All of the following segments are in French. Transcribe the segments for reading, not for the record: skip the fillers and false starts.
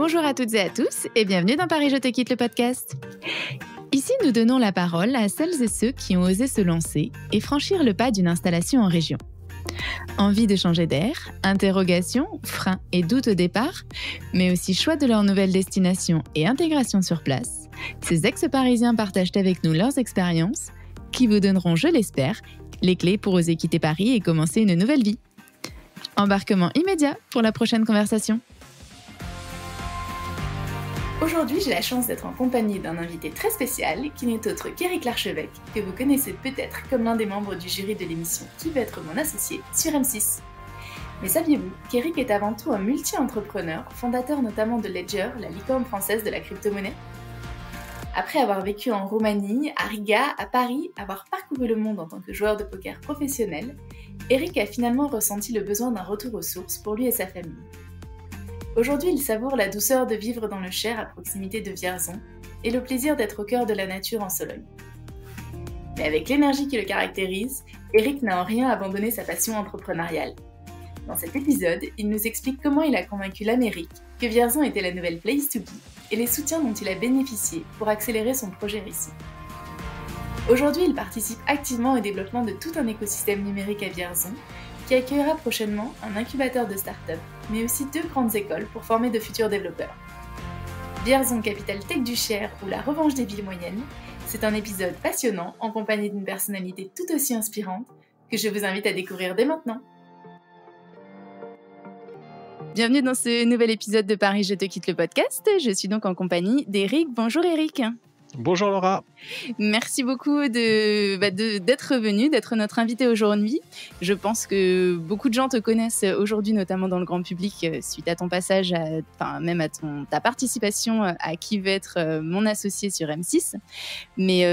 Bonjour à toutes et à tous et bienvenue dans Paris Je te quitte le podcast. Ici, nous donnons la parole à celles et ceux qui ont osé se lancer et franchir le pas d'une installation en région. Envie de changer d'air, interrogations, freins et doutes au départ, mais aussi choix de leur nouvelle destination et intégration sur place, ces ex-parisiens partagent avec nous leurs expériences qui vous donneront, je l'espère, les clés pour oser quitter Paris et commencer une nouvelle vie. Embarquement immédiat pour la prochaine conversation. Aujourd'hui, j'ai la chance d'être en compagnie d'un invité très spécial qui n'est autre qu'Éric Larchevêque, que vous connaissez peut-être comme l'un des membres du jury de l'émission Qui veut être mon associé sur M6. Mais saviez-vous qu'Éric est avant tout un multi-entrepreneur, fondateur notamment de Ledger, la licorne française de la crypto-monnaie ? Après avoir vécu en Roumanie, à Riga, à Paris, avoir parcouru le monde en tant que joueur de poker professionnel, Éric a finalement ressenti le besoin d'un retour aux sources pour lui et sa famille. Aujourd'hui, il savoure la douceur de vivre dans le Cher à proximité de Vierzon et le plaisir d'être au cœur de la nature en Sologne. Mais avec l'énergie qui le caractérise, Éric n'a en rien abandonné sa passion entrepreneuriale. Dans cet épisode, il nous explique comment il a convaincu l'Amérique que Vierzon était la nouvelle place to be et les soutiens dont il a bénéficié pour accélérer son projet ici. Aujourd'hui, il participe activement au développement de tout un écosystème numérique à Vierzon, qui accueillera prochainement un incubateur de start-up, mais aussi 2 grandes écoles pour former de futurs développeurs. Vierzon, capitale tech du Cher ou la revanche des villes moyennes, c'est un épisode passionnant en compagnie d'une personnalité tout aussi inspirante que je vous invite à découvrir dès maintenant. Bienvenue dans ce nouvel épisode de Paris Je te quitte le podcast. Je suis donc en compagnie d'Éric. Bonjour Éric. Bonjour Laura. Merci beaucoup d'être venu, d'être notre invité aujourd'hui. Je pense que beaucoup de gens te connaissent aujourd'hui, notamment dans le grand public, suite à ton passage, même à ta participation à Qui veut être mon associé sur M6. Mais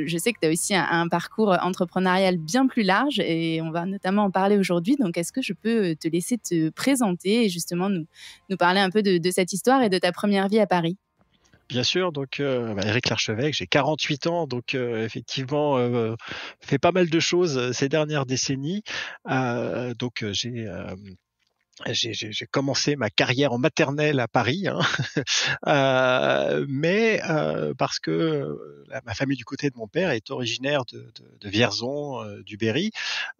je sais que tu as aussi un parcours entrepreneurial bien plus large et on va notamment en parler aujourd'hui. Donc, est-ce que je peux te laisser te présenter et justement nous parler un peu de cette histoire et de ta première vie à Paris ? Bien sûr, donc Éric Larchevêque, j'ai 48 ans, donc effectivement, fait pas mal de choses ces dernières décennies. J'ai commencé ma carrière en maternelle à Paris, hein. Parce que ma famille du côté de mon père est originaire de Vierzon, du Berry,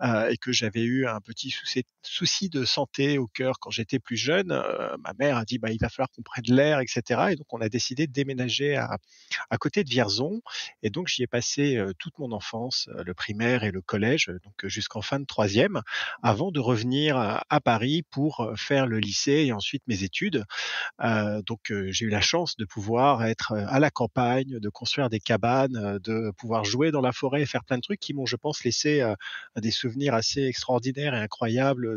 et que j'avais eu un petit souci de santé au cœur quand j'étais plus jeune, ma mère a dit: «Bah, il va falloir qu'on prenne l'air» et cetera, et donc on a décidé de déménager à côté de Vierzon, et donc j'y ai passé toute mon enfance, le primaire et le collège, donc jusqu'en fin de troisième, avant de revenir à Paris pour faire le lycée et ensuite mes études. J'ai eu la chance de pouvoir être à la campagne, de construire des cabanes, de pouvoir jouer dans la forêt et faire plein de trucs qui m'ont, je pense, laissé des souvenirs assez extraordinaires et incroyables,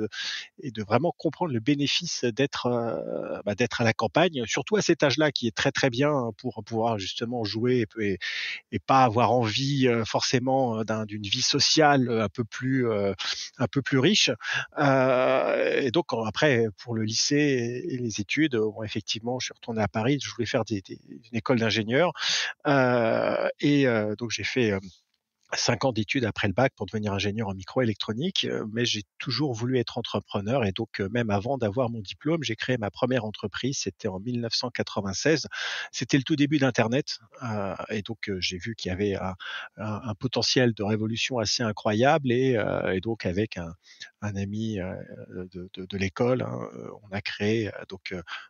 et de vraiment comprendre le bénéfice d'être à la campagne, surtout à cet âge-là qui est très très bien pour pouvoir justement jouer et pas avoir envie forcément d'une vie sociale un peu plus riche. Et donc après, pour le lycée et les études, effectivement, je suis retourné à Paris. Je voulais faire une école d'ingénieur, donc j'ai fait 5 ans d'études après le bac pour devenir ingénieur en microélectronique, mais j'ai toujours voulu être entrepreneur, et donc même avant d'avoir mon diplôme, j'ai créé ma première entreprise, c'était en 1996. C'était le tout début d'internet, et donc j'ai vu qu'il y avait un potentiel de révolution assez incroyable, et donc avec un ami de l'école, hein, on a créé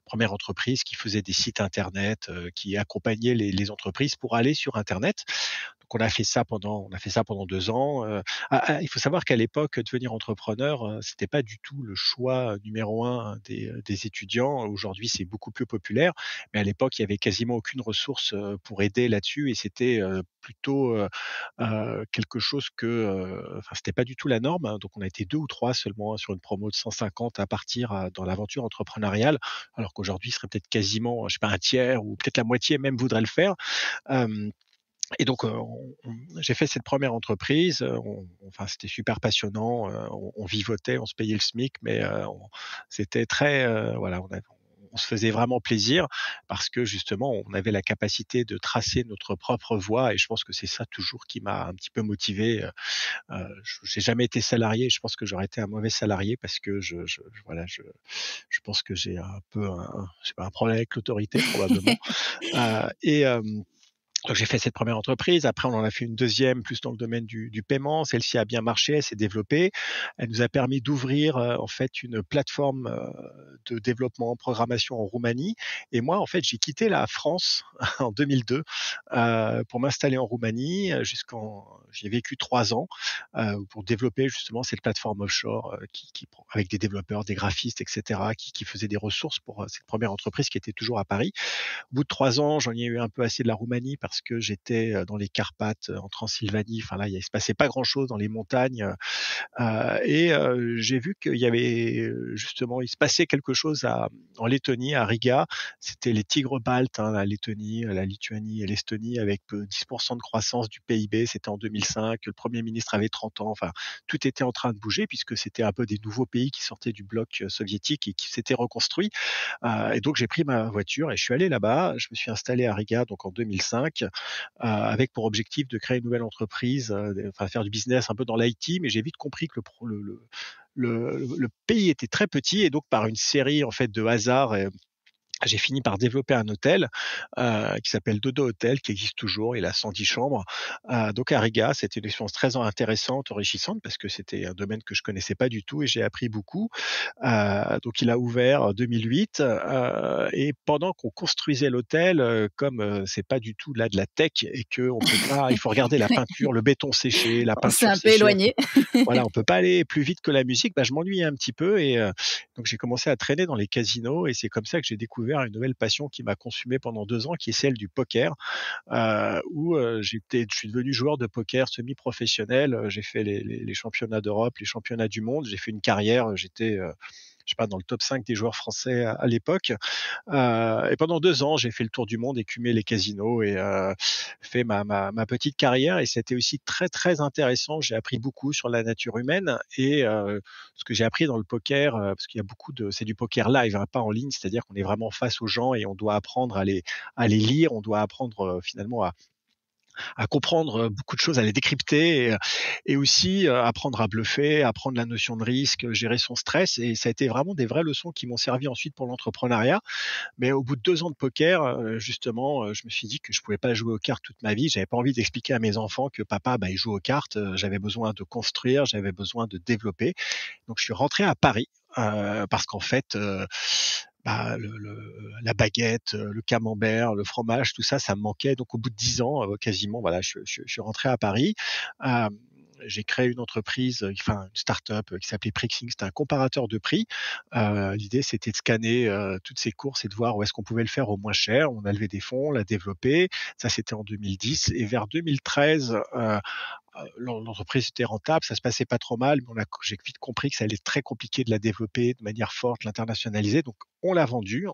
première entreprise qui faisait des sites internet, qui accompagnait les entreprises pour aller sur internet. Donc on a fait ça pendant 2 ans. Il faut savoir qu'à l'époque, devenir entrepreneur, c'était pas du tout le choix numéro 1 des étudiants. Aujourd'hui, c'est beaucoup plus populaire, mais à l'époque, il y avait quasiment aucune ressource pour aider là-dessus, et c'était plutôt quelque chose c'était pas du tout la norme, hein. Donc on a été 2 ou 3 seulement, hein, sur une promo de 150 à partir dans l'aventure entrepreneuriale, alors qu'aujourd'hui, il serait peut-être quasiment, je sais pas, un tiers ou peut-être la moitié même voudrait le faire. Et donc, j'ai fait cette première entreprise. C'était super passionnant. On vivotait, on se payait le SMIC, mais c'était très, on se faisait vraiment plaisir parce que justement, on avait la capacité de tracer notre propre voie et je pense que c'est ça toujours qui m'a un petit peu motivé. J'ai jamais été salarié. Je pense que j'aurais été un mauvais salarié parce que voilà, je pense que j'ai un peu je sais pas, un problème avec l'autorité probablement. Et donc j'ai fait cette première entreprise. Après, on en a fait une deuxième, plus dans le domaine du paiement. Celle-ci a bien marché, elle s'est développée. Elle nous a permis d'ouvrir en fait une plateforme de développement en programmation en Roumanie. Et moi, en fait, j'ai quitté la France en 2002 pour m'installer en Roumanie. J'y ai vécu 3 ans pour développer justement cette plateforme offshore avec des développeurs, des graphistes, etc., qui faisaient des ressources pour cette première entreprise qui était toujours à Paris. Au bout de 3 ans, j'en ai eu un peu assez de la Roumanie parce que j'étais dans les Carpates, en Transylvanie. Enfin là, il se passait pas grand-chose dans les montagnes. Et j'ai vu qu'il y avait justement, il se passait quelque chose en Lettonie, à Riga. C'était les tigres baltes, hein, la Lettonie, la Lituanie et l'Estonie, avec 10% de croissance du PIB. C'était en 2005. Le Premier ministre avait 30 ans. Enfin, tout était en train de bouger puisque c'était un peu des nouveaux pays qui sortaient du bloc soviétique et qui s'étaient reconstruits. Et donc j'ai pris ma voiture et je suis allé là-bas. Je me suis installé à Riga donc en 2005 avec pour objectif de créer une nouvelle entreprise, enfin faire du business un peu dans l'IT, mais j'ai vite compris que le pays était très petit et donc par une série en fait de hasards, j'ai fini par développer un hôtel qui s'appelle Dodo Hotel, qui existe toujours. Il a 110 chambres. Donc à Riga, c'était une expérience très intéressante, enrichissante, parce que c'était un domaine que je connaissais pas du tout et j'ai appris beaucoup. Donc il a ouvert en 2008 et pendant qu'on construisait l'hôtel, comme c'est pas du tout là de la tech et que on peut pas, il faut regarder la peinture, le béton séché, la On s'est peinture un peu séchée. éloigné. Voilà, on peut pas aller plus vite que la musique. Bah, je m'ennuyais un petit peu et donc j'ai commencé à traîner dans les casinos et c'est comme ça que j'ai découvert une nouvelle passion qui m'a consumé pendant 2 ans, qui est celle du poker, où je suis devenu joueur de poker semi-professionnel. J'ai fait les championnats d'Europe, les championnats du monde. J'ai fait une carrière. J'étais je sais pas, dans le top 5 des joueurs français à l'époque. Et pendant 2 ans, j'ai fait le tour du monde, écumé les casinos et fait ma petite carrière. Et c'était aussi très, très intéressant. J'ai appris beaucoup sur la nature humaine et ce que j'ai appris dans le poker, parce qu'il y a c'est du poker live, hein, pas en ligne, c'est-à-dire qu'on est vraiment face aux gens et on doit apprendre à les lire, on doit apprendre finalement à comprendre beaucoup de choses, à les décrypter et aussi apprendre à bluffer, apprendre la notion de risque, gérer son stress. Et ça a été vraiment des vraies leçons qui m'ont servi ensuite pour l'entrepreneuriat. Mais au bout de 2 ans de poker, justement, je me suis dit que je pouvais pas jouer aux cartes toute ma vie. J'avais pas envie d'expliquer à mes enfants que papa, bah, il joue aux cartes. J'avais besoin de construire, j'avais besoin de développer. Donc je suis rentré à Paris parce qu'en fait, bah, la baguette, le camembert, le fromage, tout ça, ça me manquait. Donc au bout de 10 ans, quasiment, voilà, je suis rentré à Paris. Euh, j'ai créé une entreprise, enfin une start-up qui s'appelait Prixing. C'était un comparateur de prix. L'idée, c'était de scanner toutes ces courses et de voir où est-ce qu'on pouvait le faire au moins cher. On a levé des fonds, on l'a développé. Ça, c'était en 2010. Et vers 2013, l'entreprise était rentable, ça se passait pas trop mal, mais j'ai vite compris que ça allait être très compliqué de la développer de manière forte, l'internationaliser. Donc, on l'a vendue.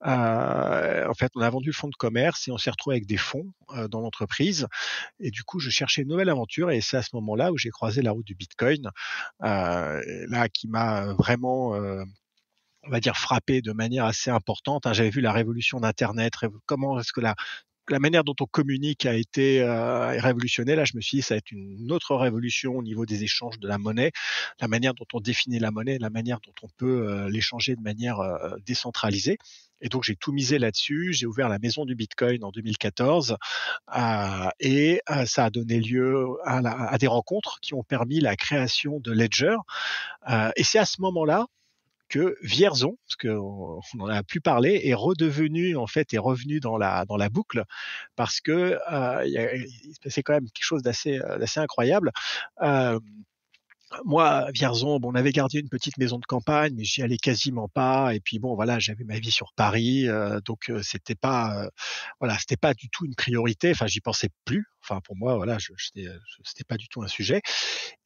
En fait, on a vendu le fonds de commerce et on s'est retrouvé avec des fonds dans l'entreprise. Et du coup, je cherchais une nouvelle aventure et c'est à ce moment-là où j'ai croisé la route du Bitcoin, là qui m'a vraiment on va dire frappé de manière assez importante, hein. J'avais vu la révolution d'Internet, comment est-ce que la manière dont on communique a été révolutionnée. Là, je me suis dit, ça va être une autre révolution au niveau des échanges de la monnaie, la manière dont on définit la monnaie, la manière dont on peut l'échanger de manière décentralisée. Et donc, j'ai tout misé là-dessus. J'ai ouvert la maison du Bitcoin en 2014 et ça a donné lieu à des rencontres qui ont permis la création de Ledger. Et c'est à ce moment-là que Vierzon, parce qu'on en a plus parlé, est redevenu en fait est revenu dans la boucle parce que il se passait quand même quelque chose d'assez incroyable. Euh, Moi, Vierzon, bon, on avait gardé une petite maison de campagne, mais j'y allais quasiment pas. Et puis bon, voilà, j'avais ma vie sur Paris, donc voilà, c'était pas du tout une priorité. Enfin, j'y pensais plus. Enfin, pour moi, voilà, c'était pas du tout un sujet.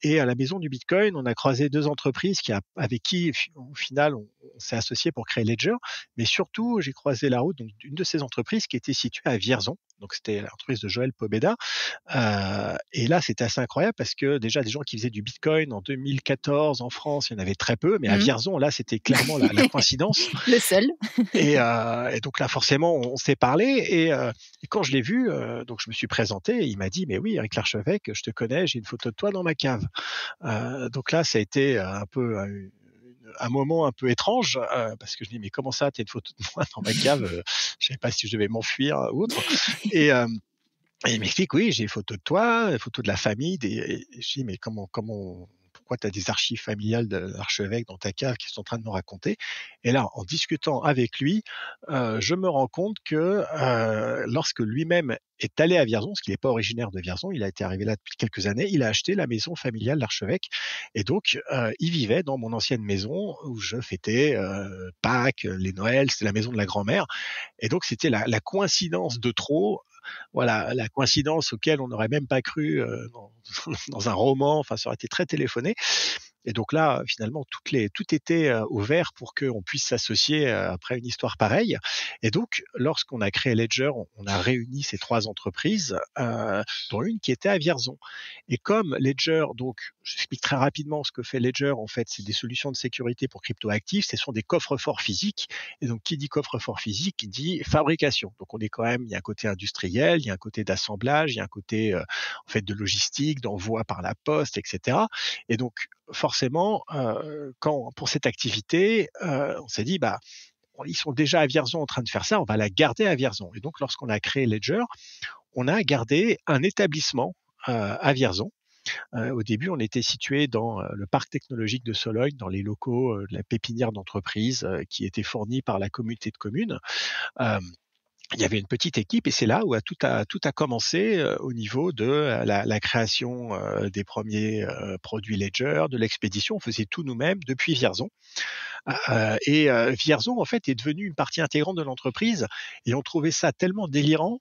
Et à la maison du Bitcoin, on a croisé deux entreprises avec qui, au final, on s'est associé pour créer Ledger, mais surtout, j'ai croisé la route donc d'une de ces entreprises qui était située à Vierzon. Donc c'était l'entreprise de Joël Pobeda. Et là, c'était assez incroyable parce que déjà des gens qui faisaient du Bitcoin en 2014 en France, il y en avait très peu, mais à Mmh. Vierzon, là, c'était clairement la coïncidence. Le seul. Et donc là, forcément, on s'est parlé et quand je l'ai vu, donc je me suis présenté et il m'a dit: «Mais oui, Eric Larchevêque, je te connais, j'ai une photo de toi dans ma cave». Donc là, ça a été un peu, un moment un peu étrange, parce que je dis: «Mais comment ça, tu as une photo de moi dans ma cave?» Je savais pas si je devais m'enfuir ou autre et hem et il m'explique: «Oui, j'ai une photo de toi, une photo de la famille, des» et je dis: «Mais comment pourquoi tu as des archives familiales de l'archevêque dans ta cave? Qu'est-ce que tu es en train de me raconter?» Et là, en discutant avec lui, je me rends compte que, lorsque lui-même est allé à Vierzon, parce qu'il n'est pas originaire de Vierzon, il a été arrivé là depuis quelques années, il a acheté la maison familiale d'archevêque et donc il vivait dans mon ancienne maison où je fêtais, Pâques, les Noëls, c'était la maison de la grand-mère et donc c'était la coïncidence de trop. Voilà, la coïncidence auquel on n'aurait même pas cru dans un roman, enfin ça aurait été très téléphoné. Et donc là, finalement, tout était ouvert pour qu'on puisse s'associer après une histoire pareille. Et donc, lorsqu'on a créé Ledger, on a réuni ces trois entreprises, dont une qui était à Vierzon. Et comme Ledger, donc, j'explique très rapidement ce que fait Ledger. En fait, c'est des solutions de sécurité pour cryptoactifs. Ce sont des coffres-forts physiques. Et donc, qui dit coffre-fort physique, dit fabrication. Donc, on est quand même, il y a un côté industriel, il y a un côté d'assemblage, il y a un côté en fait de logistique, d'envoi par la poste, etc. Et donc, forcément, quand pour cette activité, on s'est dit: «Bah, ils sont déjà à Vierzon en train de faire ça, on va la garder à Vierzon». Et donc lorsqu'on a créé Ledger, on a gardé un établissement, à Vierzon. Au début, on était situé dans, le parc technologique de Sologne, dans les locaux, de la pépinière d'entreprise, qui était fournie par la communauté de communes. Hem Il y avait une petite équipe et c'est là où tout a commencé, au niveau de la création, des premiers produits Ledger, de l'expédition. On faisait tout nous-mêmes depuis Vierzon. Vierzon, en fait, est devenu une partie intégrante de l'entreprise et on trouvait ça tellement délirant,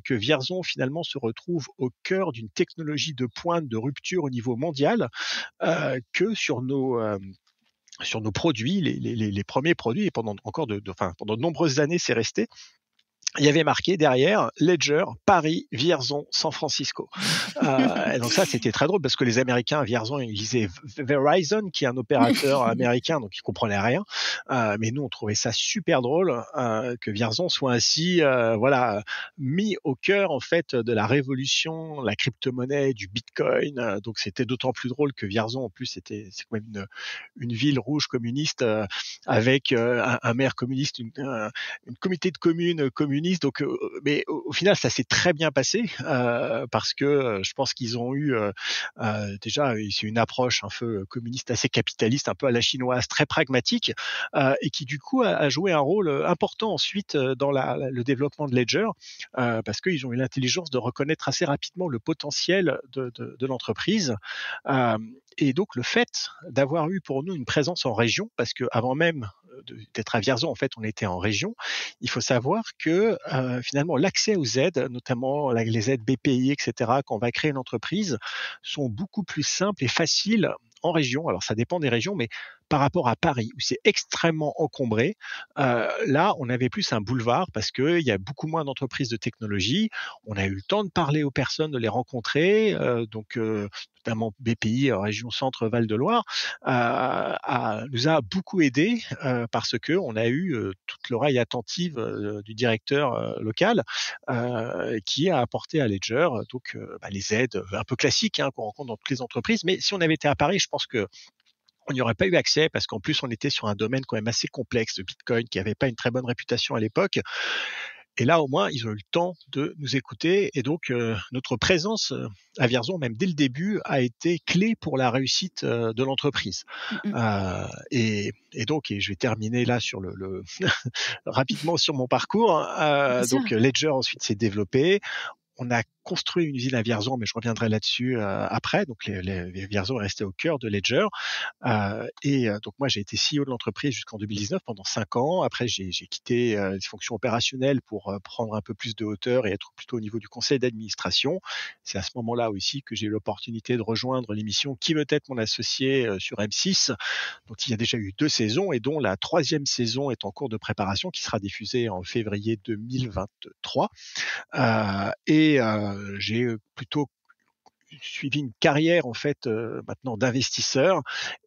que Vierzon, finalement, se retrouve au cœur d'une technologie de pointe, de rupture au niveau mondial, que sur nos produits, les premiers produits et pendant encore enfin, pendant de nombreuses années, c'est resté. Il y avait marqué derrière Ledger, Paris, Vierzon, San Francisco. Et donc ça, c'était très drôle parce que les Américains à Vierzon, ils disaient Verizon, qui est un opérateur américain, donc ils comprenaient rien. Mais nous, on trouvait ça super drôle que Vierzon soit ainsi, voilà, mis au cœur en fait de la révolution, la crypto-monnaie, du Bitcoin. Donc c'était d'autant plus drôle que Vierzon, en plus, c'est quand même une ville rouge communiste avec un maire communiste, une comité de communes communiste. Donc, mais au final, ça s'est très bien passé parce que je pense qu'ils ont eu déjà c'est une approche un peu communiste, assez capitaliste, un peu à la chinoise, très pragmatique, et qui du coup a joué un rôle important ensuite dans le développement de Ledger, parce qu'ils ont eu l'intelligence de reconnaître assez rapidement le potentiel de l'entreprise. Et donc le fait d'avoir eu pour nous une présence en région, parce que avant même d'être à Vierzon, en fait, on était en région. Il faut savoir que finalement, l'accès aux aides, notamment les aides BPI, etc., quand on va créer une entreprise, sont beaucoup plus simples et faciles en région. Alors, ça dépend des régions, mais par rapport à Paris, où c'est extrêmement encombré, là, on avait plus un boulevard parce qu'il y a beaucoup moins d'entreprises de technologie. On a eu le temps de parler aux personnes, de les rencontrer, notamment BPI, région Centre Val de Loire, nous a beaucoup aidé parce que on a eu toute l'oreille attentive du directeur local qui a apporté à Ledger les aides un peu classiques qu'on rencontre dans toutes les entreprises. Mais si on avait été à Paris, je pense que on n'y aurait pas eu accès parce qu'en plus on était sur un domaine quand même assez complexe de Bitcoin qui n'avait pas une très bonne réputation à l'époque. Et là, au moins, ils ont eu le temps de nous écouter. Et donc, notre présence à Vierzon, même dès le début, a été clé pour la réussite de l'entreprise. Mmh mh. Et je vais terminer là sur rapidement sur mon parcours. Bien sûr. Ledger ensuite s'est développé. on a construit une usine à Vierzon, mais je reviendrai là-dessus après. Donc Vierzon est resté au cœur de Ledger. Donc moi, j'ai été CEO de l'entreprise jusqu'en 2019 pendant 5 ans. Après, j'ai quitté les fonctions opérationnelles pour prendre un peu plus de hauteur et être plutôt au niveau du conseil d'administration. C'est à ce moment-là aussi que j'ai eu l'opportunité de rejoindre l'émission Qui veut être mon associé sur M6, dont il y a déjà eu 2 saisons et dont la 3e saison est en cours de préparation, qui sera diffusée en février 2023. J'ai plutôt suivi une carrière en fait maintenant d'investisseur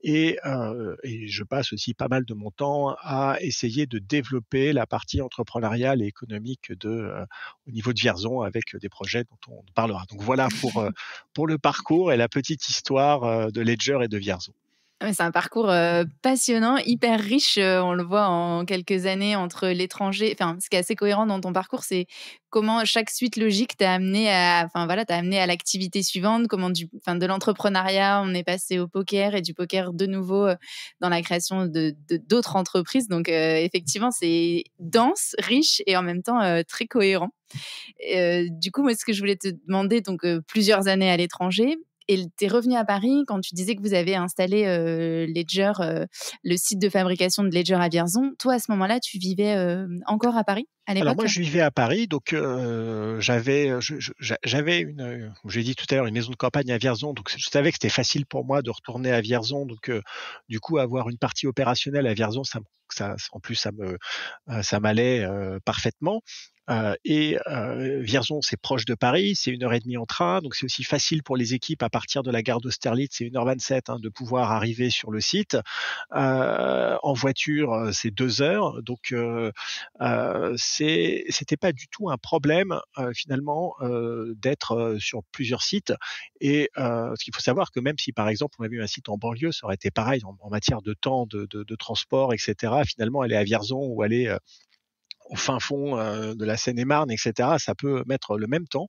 et je passe aussi pas mal de mon temps à essayer de développer la partie entrepreneuriale et économique au niveau de Vierzon avec des projets dont on parlera. Donc voilà pour le parcours et la petite histoire de Ledger et de Vierzon. Ouais, c'est un parcours, passionnant, hyper riche, on le voit en quelques années entre l'étranger enfin, ce qui est assez cohérent dans ton parcours, c'est comment chaque suite logique t'a amené à enfin, voilà, t'a amené à l'activité suivante, comment de l'entrepreneuriat, on est passé au poker et du poker de nouveau, dans la création de d'autres entreprises donc effectivement, c'est dense, riche et en même temps, très cohérent. Du coup, moi, ce que je voulais te demander donc plusieurs années à l'étranger et tu es revenu à Paris quand tu disais que vous avez installé, Ledger, le site de fabrication de Ledger à Vierzon. Toi, à ce moment-là, tu vivais, encore à Paris, à Alors moi, l'époque? je vivais à Paris, donc j'avais j'ai dit tout à l'heure, une maison de campagne à Vierzon, donc je savais que c'était facile pour moi de retourner à Vierzon, donc du coup, avoir une partie opérationnelle à Vierzon, en plus, ça m'allait parfaitement. Vierzon, c'est proche de Paris, c'est 1 heure et demie en train, donc c'est aussi facile pour les équipes à partir de la gare d'Austerlitz, c'est 1 h 27 de pouvoir arriver sur le site. En voiture, c'est 2 heures, donc c'était pas du tout un problème finalement d'être sur plusieurs sites. Parce qu'il faut savoir que même si par exemple on avait eu un site en banlieue, ça aurait été pareil en matière de temps, de transport, etc. Finalement, aller à Vierzon ou aller au fin fond de la Seine-et-Marne, etc., ça peut mettre le même temps.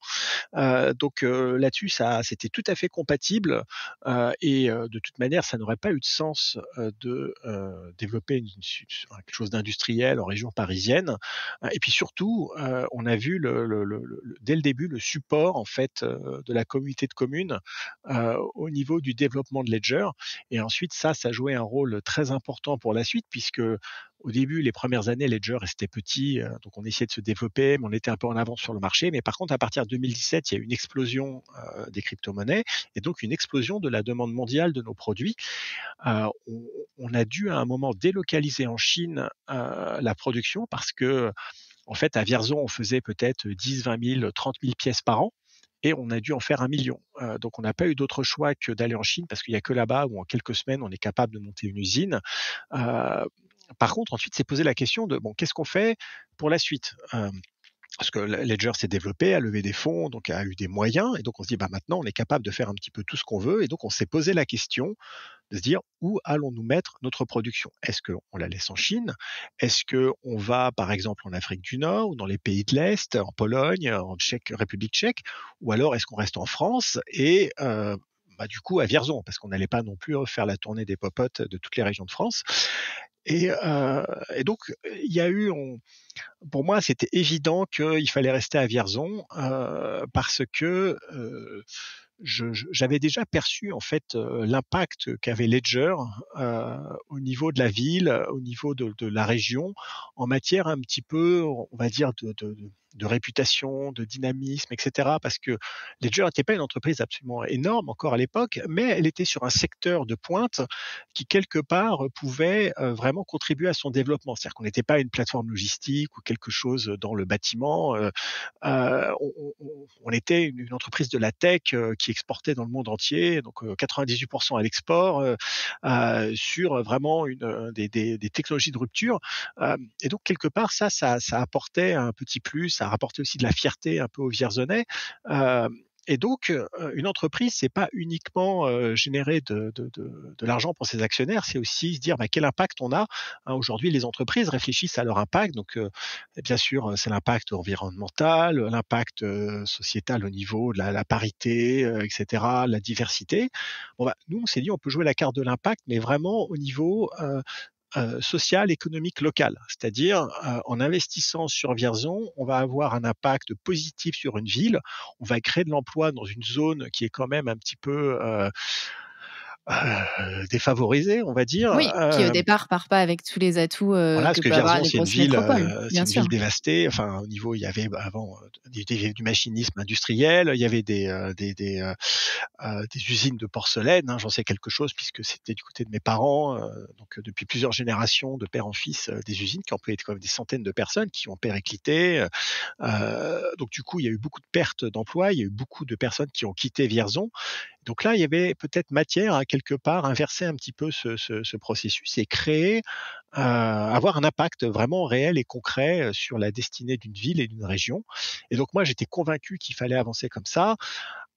Là-dessus, c'était tout à fait compatible de toute manière, ça n'aurait pas eu de sens de développer quelque chose d'industriel en région parisienne. Et puis surtout, on a vu dès le début le support en fait de la communauté de communes au niveau du développement de Ledger. Et ensuite, ça jouait un rôle très important pour la suite puisque au début, les premières années, Ledger restait petit, donc on essayait de se développer, mais on était un peu en avance sur le marché. Mais par contre, à partir de 2017, il y a eu une explosion des crypto-monnaies et donc une explosion de la demande mondiale de nos produits. On a dû à un moment délocaliser en Chine la production parce que, en fait, à Vierzon, on faisait peut-être 10, 20 000, 30 000 pièces par an. Et on a dû en faire 1 million. Donc on n'a pas eu d'autre choix que d'aller en Chine parce qu'il n'y a que là-bas où en quelques semaines, on est capable de monter une usine. Par contre, ensuite, c'est posé la question de bon, qu'est-ce qu'on fait pour la suite Parce que Ledger s'est développé, a levé des fonds, donc a eu des moyens, et donc on se dit bah maintenant on est capable de faire un petit peu tout ce qu'on veut, et donc on s'est posé la question de se dire où allons-nous mettre notre production. Est-ce qu'on la laisse en Chine? Est-ce qu'on va par exemple en Afrique du Nord ou dans les pays de l'Est, en Pologne, en République tchèque, ou alors est-ce qu'on reste en France et du coup à Vierzon, parce qu'on n'allait pas non plus faire la tournée des popotes de toutes les régions de France. Et donc, il y a eu, pour moi, c'était évident qu'il fallait rester à Vierzon parce que j'avais déjà perçu en fait l'impact qu'avait Ledger au niveau de la ville, au niveau de la région, en matière un petit peu, on va dire, de réputation, de dynamisme, etc. Parce que Ledger n'était pas une entreprise absolument énorme encore à l'époque, mais elle était sur un secteur de pointe qui, quelque part, pouvait vraiment contribuer à son développement. C'est-à-dire qu'on n'était pas une plateforme logistique ou quelque chose dans le bâtiment. On était une entreprise de la tech qui exportait dans le monde entier, donc 98% à l'export, sur vraiment des technologies de rupture. Et donc, quelque part, ça apportait un petit plus, ça rapportait aussi de la fierté un peu aux Vierzonais. Et donc, une entreprise, c'est pas uniquement générer de l'argent pour ses actionnaires, c'est aussi se dire quel impact on a. Aujourd'hui, les entreprises réfléchissent à leur impact. Donc, bien sûr, c'est l'impact environnemental, l'impact sociétal au niveau de la parité, etc., la diversité. Nous, on s'est dit, on peut jouer la carte de l'impact, mais vraiment au niveau social, économique, local. C'est-à-dire, en investissant sur Vierzon, on va avoir un impact positif sur une ville, on va créer de l'emploi dans une zone qui est quand même un petit peu, défavorisée, on va dire, Oui, qui au départ part pas avec tous les atouts, voilà, parce que que peuvent avoir Vierzon, les grosses métropoles, bien c'est une sûr. ville dévastée. Enfin, au niveau, il y avait avant du machinisme industriel, il y avait des usines de porcelaine, hein, j'en sais quelque chose puisque c'était du côté de mes parents, donc depuis plusieurs générations, de père en fils, des usines qui employaient quand même des centaines de personnes qui ont périclité. Donc du coup, il y a eu beaucoup de pertes d'emplois, il y a eu beaucoup de personnes qui ont quitté Vierzon. Donc là, il y avait peut-être matière à quelque part inverser un petit peu ce processus et créer, avoir un impact vraiment réel et concret sur la destinée d'une ville et d'une région. Et donc moi, j'étais convaincu qu'il fallait avancer comme ça.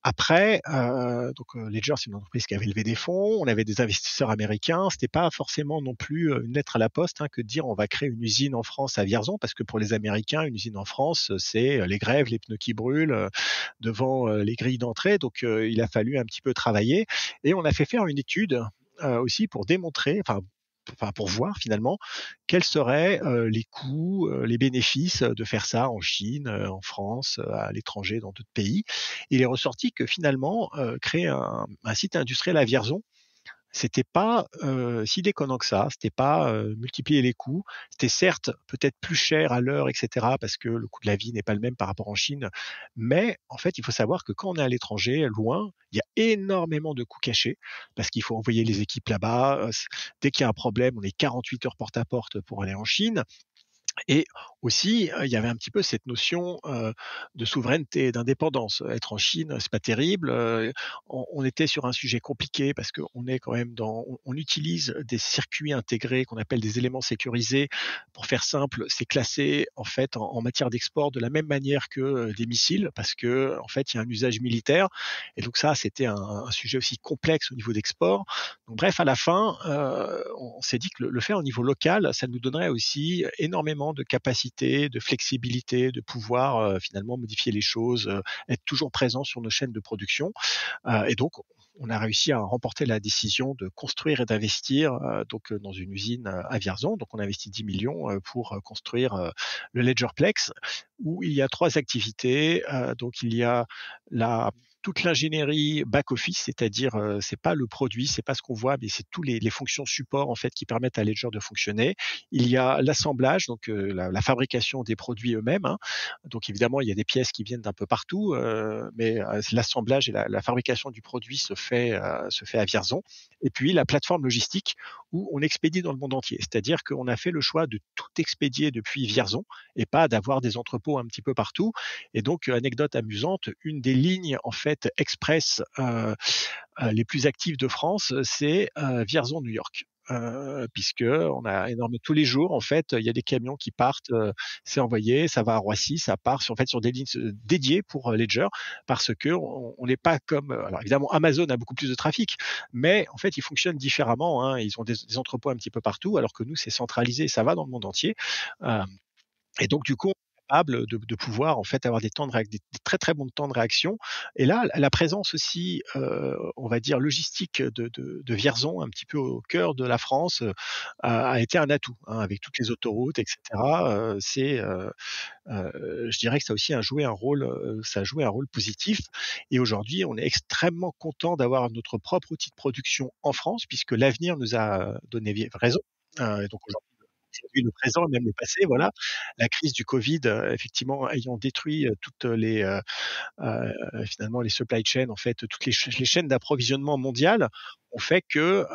Après, Ledger, c'est une entreprise qui avait levé des fonds, on avait des investisseurs américains. C'était pas forcément non plus, une lettre à la poste, hein, que de dire: «On va créer une usine en France à Vierzon», parce que pour les Américains, une usine en France, c'est, les grèves, les pneus qui brûlent, devant, les grilles d'entrée. Donc, il a fallu un petit peu travailler et on a fait faire une étude, aussi pour démontrer, pour voir finalement quels seraient, les coûts, les bénéfices de faire ça en Chine, en France, à l'étranger, dans d'autres pays. Il est ressorti que finalement, créer un site industriel à Vierzon, c'était pas, si déconnant que ça. C'était pas, multiplier les coûts. C'était certes peut-être plus cher à l'heure et cetera, parce que le coût de la vie n'est pas le même par rapport en Chine. Mais en fait, il faut savoir que quand on est à l'étranger, loin, il y a énormément de coûts cachés parce qu'il faut envoyer les équipes là-bas. Dès qu'il y a un problème, on est 48 heures porte à porte pour aller en Chine. Et aussi, il y avait un petit peu cette notion, de souveraineté et d'indépendance. Être en Chine, c'est pas terrible, on était sur un sujet compliqué parce qu'on est quand même on utilise des circuits intégrés qu'on appelle des éléments sécurisés. Pour faire simple, c'est classé en fait en matière d'export de la même manière que, des missiles parce qu'en fait, il y a un usage militaire et donc ça, c'était un sujet aussi complexe au niveau d'export. Donc bref, à la fin, on s'est dit que le faire au niveau local, ça nous donnerait aussi énormément de capacité, de flexibilité, de pouvoir, finalement modifier les choses, être toujours présent sur nos chaînes de production. Et donc on a réussi à remporter la décision de construire et d'investir, dans une usine, à Vierzon. Donc on a investi 10 millions pour, construire, le Ledgerplex où il y a 3 activités. Donc il y a la toute l'ingénierie back office, c'est-à-dire, c'est pas le produit, c'est pas ce qu'on voit, mais c'est tous les fonctions support en fait qui permettent à Ledger de fonctionner. Il y a l'assemblage, donc la fabrication des produits eux-mêmes, hein. Donc évidemment, il y a des pièces qui viennent d'un peu partout, mais l'assemblage et la fabrication du produit se fait à Vierzon. Et puis la plateforme logistique où on expédie dans le monde entier. C'est-à-dire qu'on a fait le choix de tout expédier depuis Vierzon et pas d'avoir des entrepôts un petit peu partout. Et donc, anecdote amusante, une des lignes en fait express les plus actives de France, c'est Vierzon-New York. Puisque on a énormément tous les jours en fait, il y a des camions qui partent, c'est envoyé, ça va à Roissy, ça part sur des lignes dédiées pour Ledger parce que on n'est pas comme alors évidemment Amazon a beaucoup plus de trafic, mais en fait ils fonctionnent différemment, hein. Ils ont des entrepôts un petit peu partout alors que nous c'est centralisé, ça va dans le monde entier. Heu et donc du coup, on est capable de pouvoir en fait avoir des très, très bons temps de réaction et là, la présence aussi, on va dire logistique de Vierzon, un petit peu au cœur de la France, a été un atout, hein, avec toutes les autoroutes et cetera, je dirais que ça a aussi ça a joué un rôle positif et aujourd'hui, on est extrêmement content d'avoir notre propre outil de production en France puisque l'avenir nous a donné raison, et donc aujourd'hui le présent et même le passé, voilà. La crise du Covid, effectivement ayant détruit, toutes finalement les supply chains, en fait, toutes les chaînes d'approvisionnement mondiales ont fait que,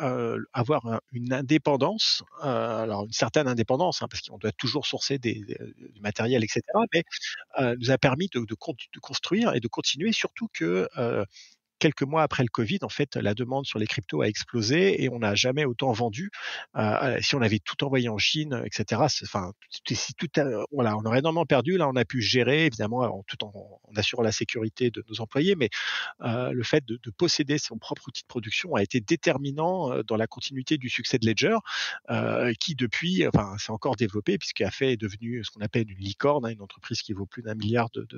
avoir une indépendance, alors une certaine indépendance, hein, parce qu'on doit toujours sourcer du matériel et cetera, mais, nous a permis de construire et de continuer surtout que, quelques mois après le Covid, en fait, la demande sur les cryptos a explosé et on n'a jamais autant vendu. Si on avait tout envoyé en Chine, et cetera, enfin, si tout a voilà, on aurait énormément perdu. Là, on a pu gérer évidemment tout en assurant la sécurité de nos employés, mais le fait de posséder son propre outil de production a été déterminant, dans la continuité du succès de Ledger, qui depuis enfin, s'est encore développé puisqu'il est devenu ce qu'on appelle une licorne, hein, une entreprise qui vaut plus d'1 milliard de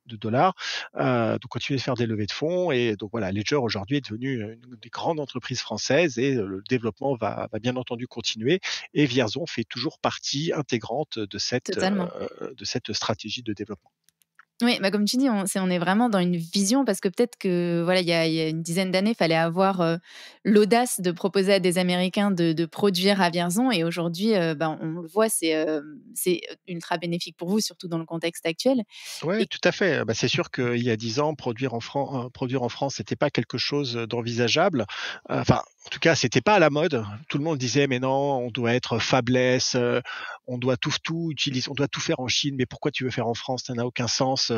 dollars. Donc continuer de faire des levées de fonds et Et donc voilà, Ledger aujourd'hui est devenu une des grandes entreprises françaises et le développement va bien entendu continuer. Et Vierzon fait toujours partie intégrante Totalement. de cette stratégie de développement. Oui, bah, comme tu dis, on est vraiment dans une vision parce que peut-être que voilà, il y a une dizaine d'années, il fallait avoir, l'audace de proposer à des Américains de produire à Vierzon et aujourd'hui, ben, on le voit, c'est ultra bénéfique pour vous, surtout dans le contexte actuel Ouais, et tout à fait. Bah, c'est sûr qu'il y a 10 ans, produire en France, c'était pas quelque chose d'envisageable. Enfin, en tout cas, c'était pas à la mode. Tout le monde disait: «Mais non, on doit être fabless, on doit tout utiliser, on doit tout faire en Chine, mais pourquoi tu veux faire en France? Ça n'a aucun sens».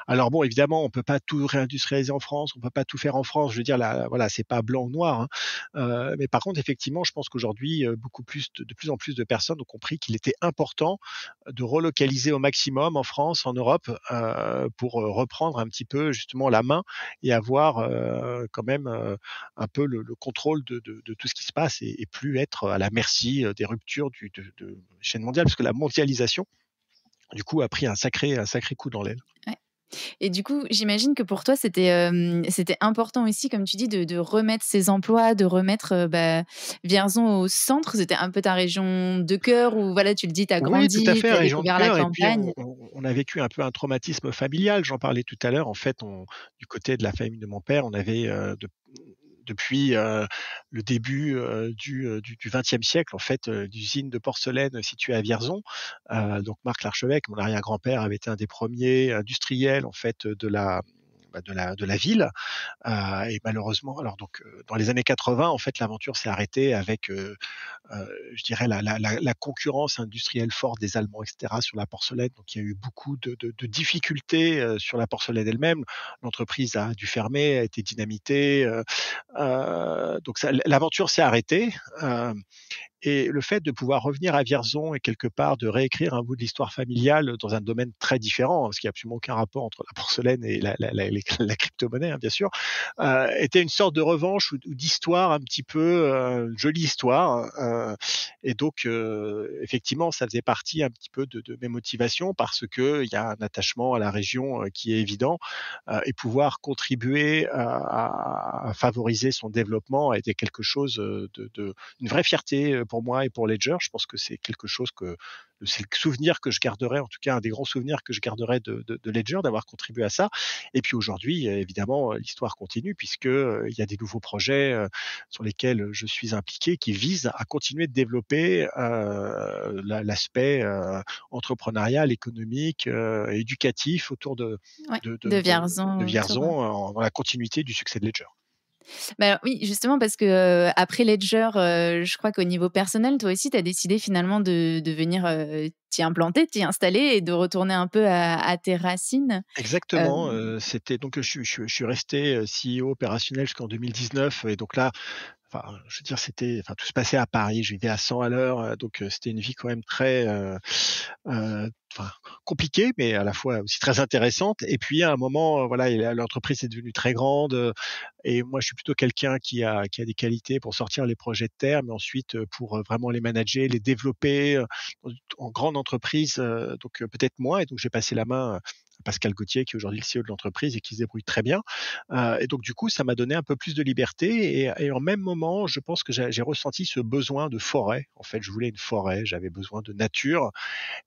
Alors bon, évidemment, on peut pas tout réindustrialiser en France, on peut pas tout faire en France. Je veux dire là, voilà, c'est pas blanc ou noir, hein. Mais par contre, effectivement, je pense qu'aujourd'hui, de plus en plus de personnes ont compris qu'il était important de relocaliser au maximum en France, en Europe, pour reprendre un petit peu justement la main et avoir quand même un peu le contrôle de tout ce qui se passe et plus être à la merci des ruptures de chaîne mondiale, parce que la mondialisation, du coup, a pris un sacré coup dans l'aile. ouais. Et du coup, j'imagine que pour toi, c'était important aussi, comme tu dis, de remettre ces emplois, de remettre, bah, Vierzon au centre. C'était un peu ta région de cœur où voilà, tu le dis, tu as Oui, tout à grandi, fait, tu as région de découvert la cœur et puis campagne. on a vécu un peu un traumatisme familial, j'en parlais tout à l'heure. En fait, on du côté de la famille de mon père, on avait, depuis, le début, du XXe siècle, en fait, d'usines de porcelaine situées à Vierzon. Donc Marc Larchevêque, mon arrière-grand-père, avait été un des premiers industriels, en fait, de la ville. Et malheureusement alors donc, dans les années 80, en fait, l'aventure s'est arrêtée avec, je dirais la concurrence industrielle forte des Allemands et cetera sur la porcelaine. Donc il y a eu beaucoup de difficultés, sur la porcelaine elle-même. L'entreprise a dû fermer, a été dynamitée, donc ça l'aventure s'est arrêtée, et le fait de pouvoir revenir à Vierzon et quelque part de réécrire un bout de l'histoire familiale dans un domaine très différent, parce qu'il n'y a absolument aucun rapport entre la porcelaine et la crypto-monnaie, hein, bien sûr, était une sorte de revanche ou d'histoire un petit peu, jolie histoire. Et donc, effectivement, ça faisait partie un petit peu de mes motivations parce qu'il y a un attachement à la région qui est évident, et pouvoir contribuer à favoriser son développement a été quelque chose une vraie fierté pour moi et pour Ledger. Je pense que c'est quelque chose c'est le souvenir que je garderai, en tout cas un des grands souvenirs que je garderai de Ledger, d'avoir contribué à ça. Et puis aujourd'hui, évidemment, l'histoire continue puisque il y a des nouveaux projets sur lesquels je suis impliqué qui visent à continuer de développer l'aspect entrepreneurial, économique, éducatif autour Ouais, de de Vierzon autour. Vierzon dans la continuité du succès de Ledger. Bah, alors oui, justement parce que, après Ledger, je crois qu'au niveau personnel, toi aussi, tu as décidé finalement de venir, t'y implanter, t'y installer et de retourner un peu à tes racines. Exactement, Hem, c'était donc je suis resté, CEO opérationnel jusqu'en 2019 et donc là, enfin, je veux dire, tout se passait à Paris, je vivais à 100 à l'heure, donc c'était une vie quand même très, enfin, compliquée, mais à la fois aussi très intéressante. Et puis à un moment, voilà, l'entreprise est devenue très grande, et moi je suis plutôt quelqu'un qui a des qualités pour sortir les projets de terre, mais ensuite, pour, vraiment les manager, les développer, en grande entreprise, donc peut-être moins. Et donc j'ai passé la main, à Pascal Gauthier qui est aujourd'hui le CEO de l'entreprise et qui se débrouille très bien. Et donc du coup, ça m'a donné un peu plus de liberté et en même moment, je pense que j'ai ressenti ce besoin de forêt. En fait, je voulais une forêt, j'avais besoin de nature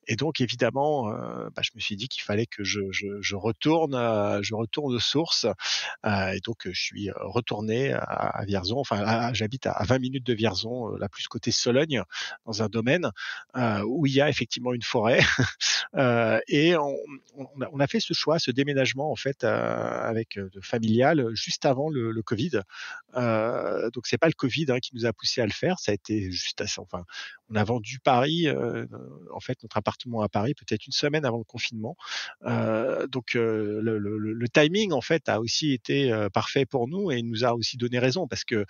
et donc évidemment, je me suis dit qu'il fallait que je retourne aux sources. Et donc, je suis retourné à Vierzon, enfin j'habite à 20 minutes de Vierzon, là plus côté Sologne, dans un domaine, où il y a effectivement une forêt. Et on a fait ce choix, ce déménagement en fait, avec, familial, juste avant le Covid. Donc c'est pas le Covid, hein, qui nous a poussé à le faire, ça a été juste assez enfin, on a vendu Paris, en fait notre appartement à Paris peut-être une semaine avant le confinement. Donc le timing en fait a aussi été, parfait pour nous et il nous a aussi donné raison parce que,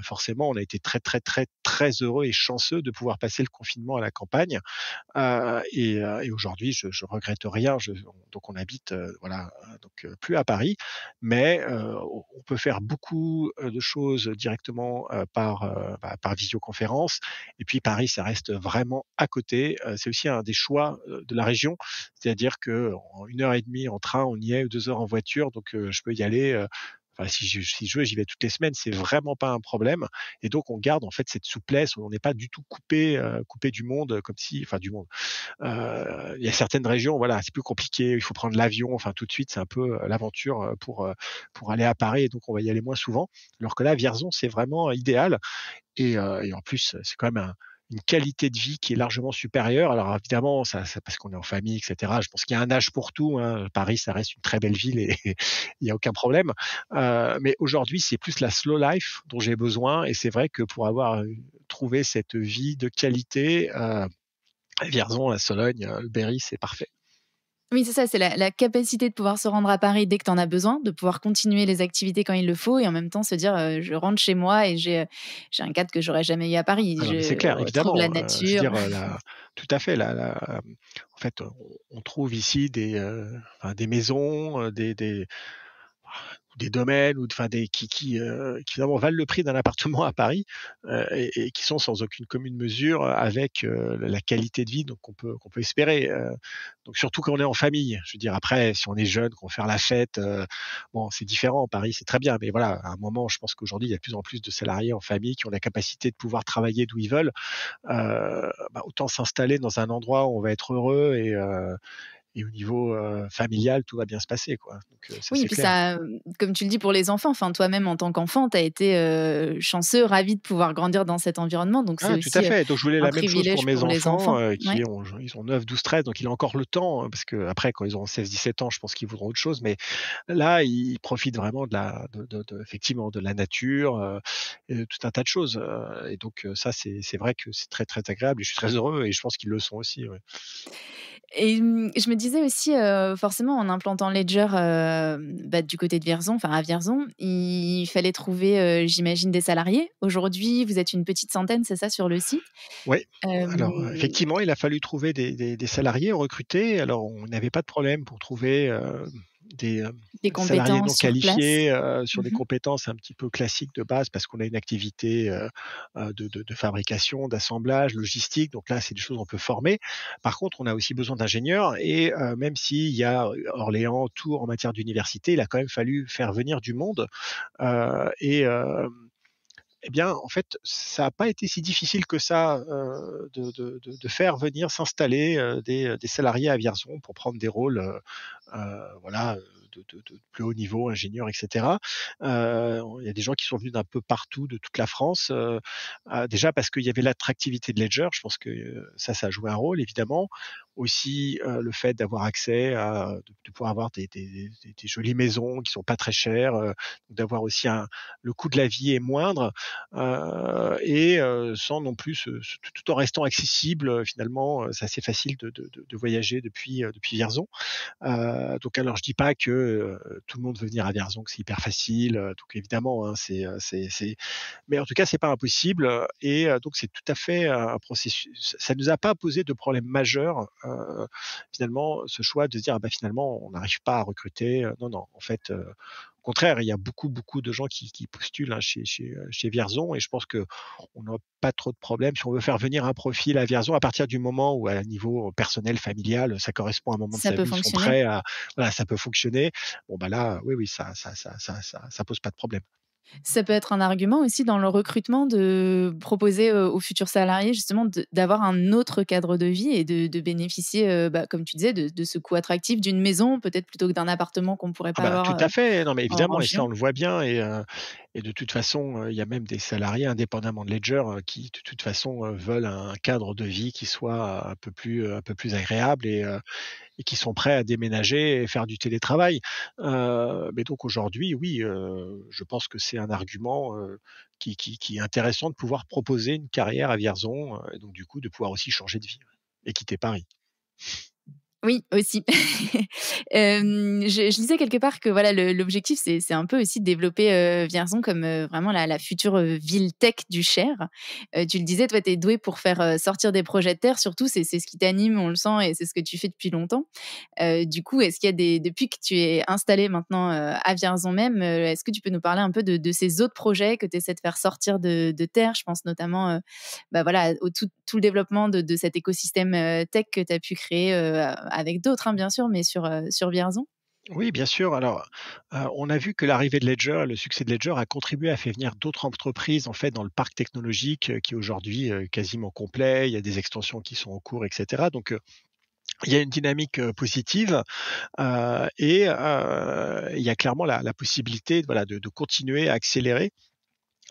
forcément on a été très, très, très, très heureux et chanceux de pouvoir passer le confinement à la campagne. Et aujourd'hui, je regrette rien. Donc on habite, voilà, donc plus à Paris, mais on peut faire beaucoup, de choses directement, par visioconférence. Et puis Paris, ça reste vraiment à côté. C'est aussi un des choix, de la région. C'est-à-dire qu'en 1 heure et demie en train, on y est, ou 2 heures en voiture, donc je peux y aller, enfin, si je veux, j'y vais toutes les semaines, c'est vraiment pas un problème. Et donc, on garde en fait cette souplesse, on n'est pas du tout coupé du monde, comme si, enfin du monde. Il y a certaines régions, voilà, c'est plus compliqué, il faut prendre l'avion, enfin tout de suite, c'est un peu l'aventure pour aller à Paris, et donc on va y aller moins souvent. Alors que là, Vierzon, c'est vraiment idéal. Et en plus, c'est quand même une qualité de vie qui est largement supérieure. Alors évidemment, ça parce qu'on est en famille, et cetera. Je pense qu'il y a un âge pour tout, hein. Paris, ça reste une très belle ville et il y a aucun problème. Mais aujourd'hui, c'est plus la slow life dont j'ai besoin, et c'est vrai que pour avoir, trouvé cette vie de qualité, Vierzon, la Sologne, le Berry, c'est parfait. Oui, c'est ça, c'est la capacité de pouvoir se rendre à Paris dès que tu en as besoin, de pouvoir continuer les activités quand il le faut et en même temps se dire, «Je rentre chez moi et j'ai un cadre que j'aurais jamais eu à Paris. Ah non, mais c'est Je clair, retrouve la évidemment, je veux nature». dire, tout à fait, en fait, on trouve ici enfin, des maisons, des domaines ou enfin qui vraiment valent le prix d'un appartement à Paris, et qui sont sans aucune commune mesure avec, la qualité de vie donc qu'on peut espérer, donc surtout quand on est en famille. Je veux dire après si on est jeune, qu'on veut faire la fête, bon c'est différent. Paris, c'est très bien, mais voilà, à un moment, je pense qu'aujourd'hui, il y a de plus en plus de salariés en famille qui ont la capacité de pouvoir travailler d'où ils veulent. Autant s'installer dans un endroit où on va être heureux, et au niveau, familial, tout va bien se passer, quoi. Donc ça, Oui et c'est puis clair. ça, comme tu le dis pour les enfants, enfin toi-même en tant qu'enfant, tu as été, chanceux, ravi de pouvoir grandir dans cet environnement, donc c'est Ah tout à aussi, fait, donc je voulais un la même chose pour privilège mes pour les enfants, enfants. Ouais. ils ont 9, 12, 13, donc il a encore le temps, parce qu'après quand ils auront 16, 17 ans, je pense qu'ils voudront autre chose, mais là, ils profitent vraiment de effectivement de la nature, et de tout un tas de choses, et donc ça, c'est vrai que c'est très, très agréable, et je suis très heureux, et je pense qu'ils le sont aussi, ouais. Et je me disais aussi, forcément en implantant Ledger, du côté de Vierzon, enfin à Vierzon, il fallait trouver, j'imagine des salariés. Aujourd'hui, vous êtes une petite centaine, c'est ça, sur le site? Ouais, alors, Hem, effectivement, il a fallu trouver des salariés, recruter. Alors, on n'avait pas de problème pour trouver, des, des salariés non compétences sur place? qualifiés, sur des Mmh. compétences un petit peu classiques de base parce qu'on a une activité, de fabrication, d'assemblage, logistique. Donc là, c'est des choses qu'on peut former. Par contre, on a aussi besoin d'ingénieurs, et même s'il y a, Orléans, Tours en matière d'université, il a quand même fallu faire venir du monde, et eh bien, en fait, ça n'a pas été si difficile que ça, de faire venir s'installer, des salariés à Vierzon pour prendre des rôles, voilà, de plus haut niveau, ingénieurs et cetera. Il y a des gens qui sont venus d'un peu partout, de toute la France, déjà parce qu'il y avait l'attractivité de Ledger, je pense que, ça a joué un rôle évidemment. Aussi, le fait d'avoir accès à de pouvoir avoir des jolies maisons qui sont pas très chères, d'avoir aussi le coût de la vie est moindre, et sans non plus tout en restant accessible, finalement, c'est assez facile de voyager depuis Vierzon. Donc alors je dis pas que, tout le monde veut venir à Vierzon, que c'est hyper facile, donc évidemment, hein, c'est mais en tout cas, c'est pas impossible, et donc c'est tout à fait un processus. Ça nous a pas posé de problème majeur, finalement, ce choix de se dire: «Ah bah, finalement, on n'arrive pas à recruter», non, non, en fait, au contraire, il y a beaucoup, beaucoup de gens qui postulent, hein, chez Vierzon, et je pense qu'on n'a pas trop de problèmes. Si on veut faire venir un profil à Vierzon, à partir du moment où à niveau personnel, familial, ça correspond à un moment de Ça sa peut vie, ils sont fonctionner? prêts à voilà, ça peut fonctionner. Bon bah là, oui, oui, ça pose pas de problème. Ça peut être un argument aussi dans le recrutement de proposer, aux futurs salariés justement d'avoir un autre cadre de vie et de bénéficier, comme tu disais de ce coût attractif d'une maison peut-être plutôt que d'un appartement qu'on pourrait Ah pas bah, tout avoir, à fait, non mais en évidemment, et ça région. on le voit bien, et de toute façon, il y a même des salariés indépendamment de Ledger, qui de toute façon, veulent un cadre de vie qui soit un peu plus agréable, et qui sont prêts à déménager et faire du télétravail. Mais donc aujourd'hui, oui, je pense que c'est un argument, qui est intéressant de pouvoir proposer une carrière à Vierzon, et donc du coup de pouvoir aussi changer de vie, ouais, et quitter Paris. Oui, aussi. Je lisais quelque part que voilà l'objectif c'est un peu aussi de développer, Vierzon comme, vraiment la future, ville tech du Cher. Tu le disais, toi, tu es doué pour faire, sortir des projets de terre, surtout c'est ce qui t'anime, on le sent et c'est ce que tu fais depuis longtemps. Du coup, est-ce qu'il y a depuis que tu es installé maintenant, à Vierzon même, est-ce que tu peux nous parler un peu de ces autres projets que tu essaies de faire sortir de terre? Je pense notamment, voilà, au tout le développement de cet écosystème, tech que tu as pu créer, avec d'autres, hein, bien sûr, mais sur Vierzon? Oui, bien sûr. Alors, on a vu que l'arrivée de Ledger, le succès de Ledger a contribué à faire venir d'autres entreprises, en fait, dans le parc technologique, qui est aujourd'hui, quasiment complet. Il y a des extensions qui sont en cours et cetera. Donc, il y a une dynamique, positive, il y a clairement la possibilité, voilà, de continuer à accélérer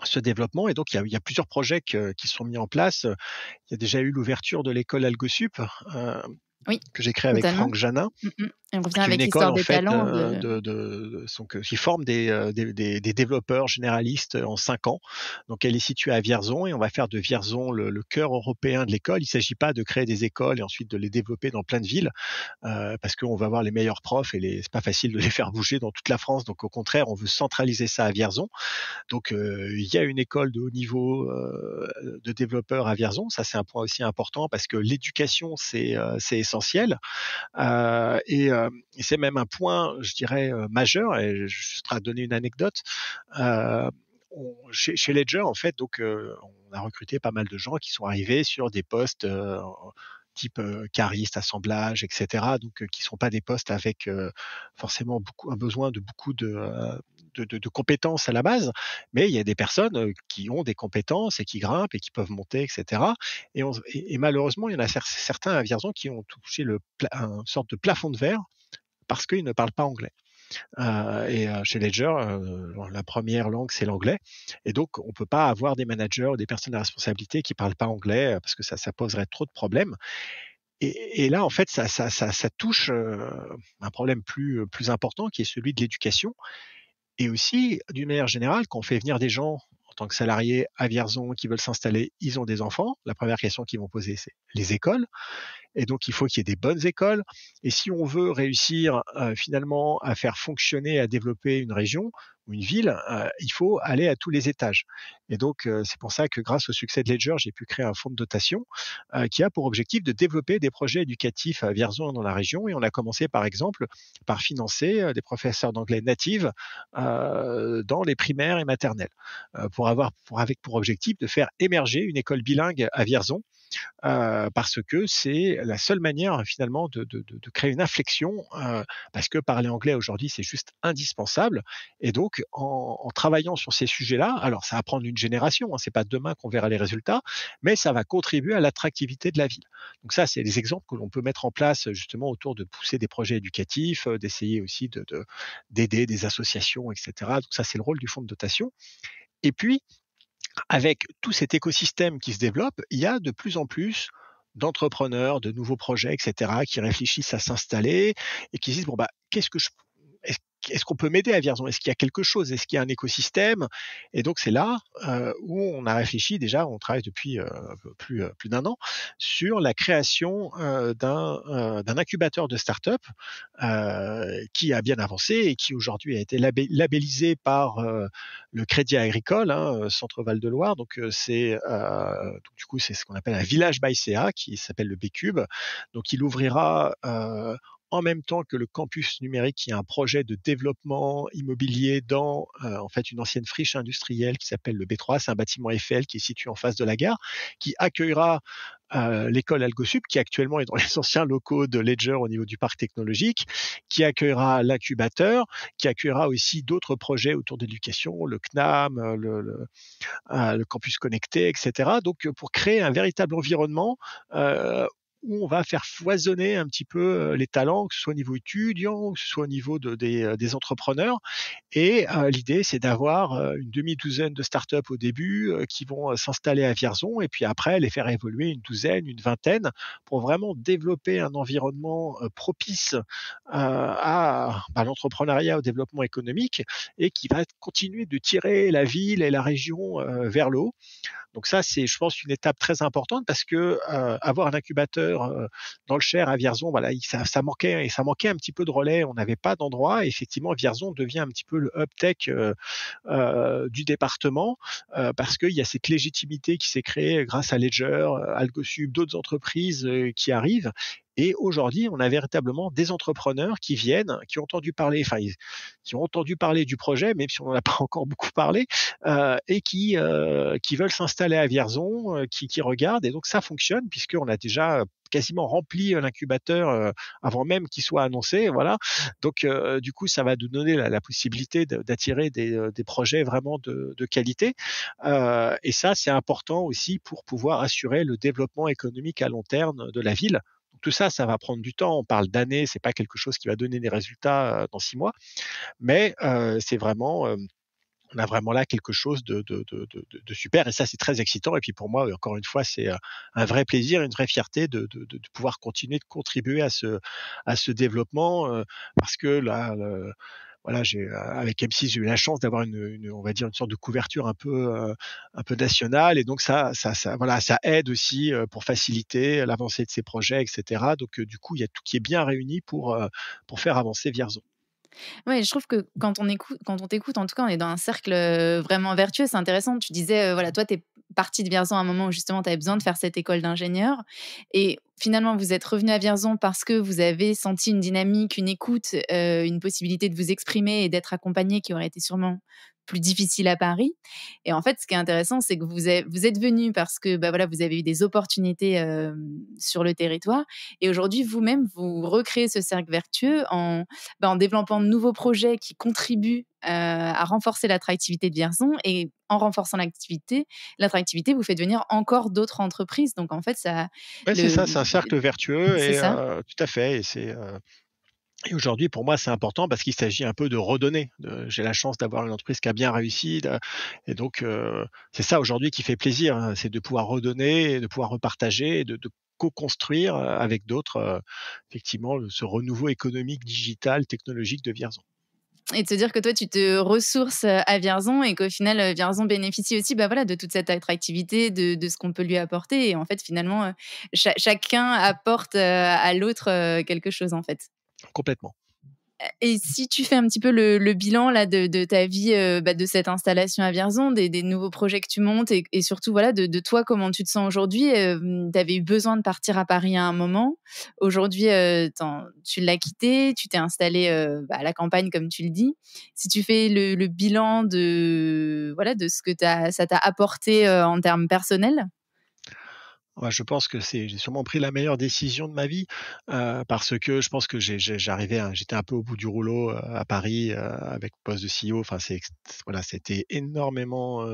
ce développement et donc il y a plusieurs projets qui sont mis en place. Il y a déjà eu l'ouverture de l'école AlgoSup, heu, Oui, que j'ai créée avec totalement. Franck Janin, Et on revient qui est une avec école l'histoire en des fait, talents de qui forme des développeurs généralistes en 5 ans. Donc elle est située à Vierzon et on va faire de Vierzon le cœur européen de l'école. Il ne s'agit pas de créer des écoles et ensuite de les développer dans plein de villes, parce qu'on va avoir les meilleurs profs et c'est pas facile de les faire bouger dans toute la France. Donc au contraire, on veut centraliser ça à Vierzon. Donc il y a une école de haut niveau, de développeurs à Vierzon. Ça, c'est un point aussi important parce que l'éducation, c'est essentiel. Et c'est même un point, je dirais, majeur. Et je serai à donner une anecdote. Euh, chez Ledger, en fait, donc on a recruté pas mal de gens qui sont arrivés sur des postes type cariste, assemblage, etc. Donc qui sont pas des postes avec forcément un besoin de beaucoup de compétences à la base, mais il y a des personnes qui ont des compétences et qui grimpent et qui peuvent monter, etc. Et malheureusement, il y en a certains à Vierzon qui ont touché une sorte de plafond de verre parce qu'ils ne parlent pas anglais. Chez Ledger, la première langue, c'est l'anglais. Et donc, on ne peut pas avoir des managers ou des personnes à responsabilité qui ne parlent pas anglais parce que ça poserait trop de problèmes. Et là, en fait, ça touche un problème plus important qui est celui de l'éducation. Et aussi, d'une manière générale, quand on fait venir des gens en tant que salariés à Vierzon qui veulent s'installer, ils ont des enfants. La première question qu'ils vont poser, c'est les écoles. Et donc, il faut qu'il y ait des bonnes écoles. Et si on veut réussir finalement à faire fonctionner, à développer une région ou une ville, il faut aller à tous les étages. Et donc, c'est pour ça que grâce au succès de Ledger, j'ai pu créer un fonds de dotation qui a pour objectif de développer des projets éducatifs à Vierzon et dans la région. Et on a commencé, par exemple, par financer des professeurs d'anglais natifs dans les primaires et maternelles, avec pour objectif de faire émerger une école bilingue à Vierzon parce que c'est la seule manière finalement de créer une inflexion, parce que parler anglais aujourd'hui, c'est juste indispensable. Et donc, en travaillant sur ces sujets-là, alors ça va prendre une génération, hein, c'est pas demain qu'on verra les résultats, mais ça va contribuer à l'attractivité de la ville. Donc ça, c'est des exemples que l'on peut mettre en place justement autour de pousser des projets éducatifs, d'essayer aussi d'aider des associations, etc. Donc ça, c'est le rôle du fonds de dotation. Et puis, avec tout cet écosystème qui se développe, il y a de plus en plus d'entrepreneurs, de nouveaux projets, etc., qui réfléchissent à s'installer et qui se disent bon bah qu'est-ce que je est-ce est-ce qu'on peut m'aider à Vierzon? Est-ce qu'il y a quelque chose? Est-ce qu'il y a un écosystème? Et donc c'est là où on a réfléchi déjà, on travaille depuis plus d'un an sur la création d'un incubateur de start-up qui a bien avancé et qui aujourd'hui a été labellisé par le Crédit Agricole, hein, Centre Val de Loire. Donc du coup c'est ce qu'on appelle un village by CA qui s'appelle le B-Cube. Donc il ouvrira en même temps que le campus numérique, qui est un projet de développement immobilier dans en fait une ancienne friche industrielle qui s'appelle le B3. C'est un bâtiment Eiffel qui est situé en face de la gare, qui accueillera l'école AlgoSup, qui actuellement est dans les anciens locaux de Ledger au niveau du parc technologique, qui accueillera l'incubateur, qui accueillera aussi d'autres projets autour de l'éducation, le CNAM, le campus connecté, etc. Donc, pour créer un véritable environnement où on va faire foisonner un petit peu les talents, que ce soit au niveau étudiant, que ce soit au niveau des entrepreneurs. Et l'idée, c'est d'avoir une demi-douzaine de startups au début qui vont s'installer à Vierzon et puis après les faire évoluer une douzaine, une vingtaine pour vraiment développer un environnement propice à l'entrepreneuriat, au développement économique et qui va continuer de tirer la ville et la région vers le haut. Donc ça, c'est, je pense, une étape très importante parce que avoir un incubateur dans le Cher à Vierzon, voilà, ça manquait et ça manquait un petit peu de relais. On n'avait pas d'endroit. Et effectivement, Vierzon devient un petit peu le hub tech du département parce qu'il y a cette légitimité qui s'est créée grâce à Ledger, AlgoSup, d'autres entreprises qui arrivent. Et aujourd'hui, on a véritablement des entrepreneurs qui viennent, qui ont entendu parler, qui ont entendu parler du projet, même si on n'en a pas encore beaucoup parlé, et qui veulent s'installer à Vierzon, qui regardent. Et donc ça fonctionne puisqu'on a déjà quasiment rempli l'incubateur avant même qu'il soit annoncé. Voilà. Donc du coup, ça va nous donner la possibilité d'attirer des projets vraiment de qualité. Et ça, c'est important aussi pour pouvoir assurer le développement économique à long terme de la ville. Donc, tout ça, ça va prendre du temps. On parle d'années, c'est pas quelque chose qui va donner des résultats dans 6 mois, mais c'est vraiment on a vraiment là quelque chose de super, et ça, c'est très excitant. Et puis pour moi, encore une fois, c'est un vrai plaisir, une vraie fierté de pouvoir continuer de contribuer à ce développement, parce que là, voilà, avec M6, j'ai eu la chance d'avoir on va dire, une sorte de couverture un peu nationale, et donc voilà, ça aide aussi pour faciliter l'avancée de ces projets, etc. Donc du coup, il y a tout qui est bien réuni pour faire avancer Vierzon. Ouais, je trouve que quand on t'écoute, en tout cas, on est dans un cercle, vraiment vertueux. C'est intéressant. Tu disais, voilà, toi, tu es partie de Vierzon à un moment où justement tu avais besoin de faire cette école d'ingénieur et finalement vous êtes revenu à Vierzon parce que vous avez senti une dynamique, une écoute, une possibilité de vous exprimer et d'être accompagné qui aurait été sûrement plus difficile à Paris. Et en fait, ce qui est intéressant, c'est que vous êtes venu parce que, bah, voilà, vous avez eu des opportunités, sur le territoire et aujourd'hui vous-même, vous recréez ce cercle vertueux en développant de nouveaux projets qui contribuent à renforcer l'attractivité de Vierzon et en renforçant l'attractivité vous fait devenir encore d'autres entreprises. Donc en fait, ça Ouais, c'est le ça, c'est un cercle vertueux, c'est et ça. tout à fait. Et aujourd'hui, pour moi, c'est important parce qu'il s'agit un peu de redonner. J'ai la chance d'avoir une entreprise qui a bien réussi, et donc c'est ça aujourd'hui qui fait plaisir, hein, c'est de pouvoir redonner, et de pouvoir repartager, et de co-construire avec d'autres, effectivement, ce renouveau économique, digital, technologique de Vierzon. Et de se dire que toi, tu te ressources, à Vierzon et qu'au final, Vierzon bénéficie aussi, bah, voilà, de toute cette attractivité, de ce qu'on peut lui apporter et en fait, finalement, chacun apporte, à l'autre, quelque chose, en fait. Complètement. Et si tu fais un petit peu le bilan là de ta vie, bah, de cette installation à Vierzon, des nouveaux projets que tu montes et surtout voilà de toi, comment tu te sens aujourd'hui? Tu avais eu besoin de partir à Paris à un moment. Aujourd'hui, tu l'as quitté, tu t'es installé, bah, à la campagne comme tu le dis. Si tu fais le bilan de voilà de ce que ça t'a apporté, en termes personnels? Ouais, je pense que j'ai sûrement pris la meilleure décision de ma vie, parce que je pense que j'étais un peu au bout du rouleau, à Paris, avec le poste de CEO. Enfin, voilà, c'était énormément,